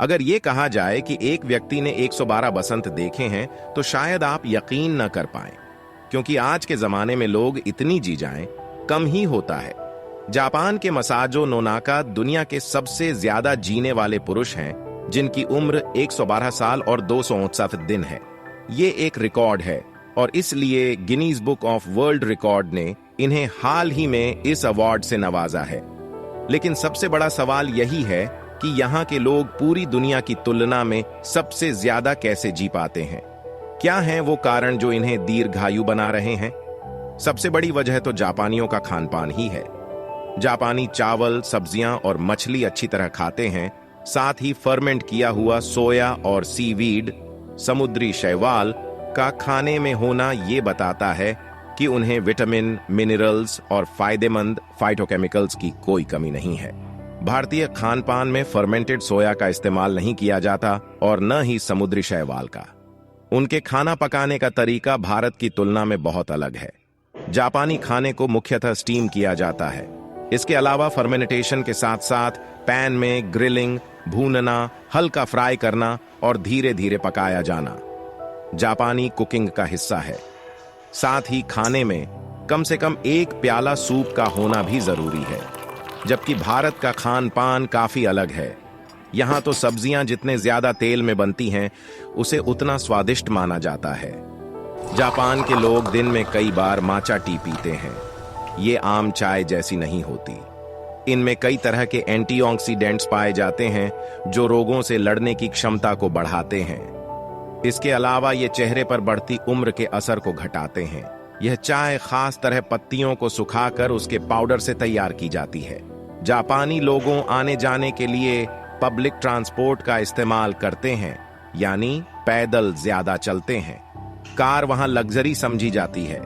अगर ये कहा जाए कि एक व्यक्ति ने 112 बसंत देखे हैं तो शायद आप यकीन न कर पाएं, क्योंकि आज के जमाने में लोग इतनी जी जाएं कम ही होता है। जापान के मसाजो नोनाका दुनिया के सबसे ज्यादा जीने वाले पुरुष हैं, जिनकी उम्र 112 साल और 269 दिन है। ये एक रिकॉर्ड है और इसलिए Guinness book of world record ने इन्हें हाल ही में इस अवार्ड से नवाजा है। लेकिन सबसे बड़ा सवाल यही है कि यहाँ के लोग पूरी दुनिया की तुलना में सबसे ज्यादा कैसे जी पाते हैं। क्या हैं वो कारण जो इन्हें दीर्घायु बना रहे हैं? सबसे बड़ी वजह तो जापानियों का खानपान ही है। जापानी चावल, सब्जियां और मछली अच्छी तरह खाते हैं। साथ ही फर्मेंट किया हुआ सोया और सीवीड, समुद्री शैवाल का खाने में होना ये बताता है कि उन्हें विटामिन, मिनरल्स और फायदेमंद फाइटोकेमिकल्स की कोई कमी नहीं है। भारतीय खानपान में फर्मेंटेड सोया का इस्तेमाल नहीं किया जाता और न ही समुद्री शैवाल का। उनके खाना पकाने का तरीका भारत की तुलना में बहुत अलग है। जापानी खाने को मुख्यतः स्टीम किया जाता है। इसके अलावा फर्मेंटेशन के साथ साथ पैन में ग्रिलिंग, भूनना, हल्का फ्राई करना और धीरे धीरे पकाया जाना जापानी कुकिंग का हिस्सा है। साथ ही खाने में कम से कम एक प्याला सूप का होना भी जरूरी है। जबकि भारत का खान पान काफी अलग है। यहाँ तो सब्जियां जितने ज्यादा तेल में बनती हैं, उसे उतना स्वादिष्ट माना जाता है। जापान के लोग दिन में कई बार माचा टी पीते हैं। ये आम चाय जैसी नहीं होती। इनमें कई तरह के एंटीऑक्सीडेंट्स पाए जाते हैं जो रोगों से लड़ने की क्षमता को बढ़ाते हैं। इसके अलावा ये चेहरे पर बढ़ती उम्र के असर को घटाते हैं। यह चाय खास तरह पत्तियों को सुखाकर उसके पाउडर से तैयार की जाती है। जापानी लोगों आने जाने के लिए पब्लिक ट्रांसपोर्ट का इस्तेमाल करते हैं, यानी पैदल ज्यादा चलते हैं। कार वहां लग्जरी समझी जाती है।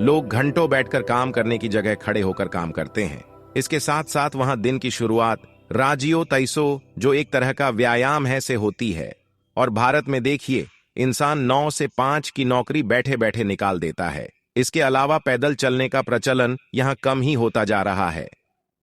लोग घंटों बैठकर काम करने की जगह खड़े होकर काम करते हैं। इसके साथ साथ वहां दिन की शुरुआत राजियो तैसो, जो एक तरह का व्यायाम है, से होती है। और भारत में देखिए, इंसान 9 से 5 की नौकरी बैठे बैठे निकाल देता है। इसके अलावा पैदल चलने का प्रचलन यहाँ कम ही होता जा रहा है।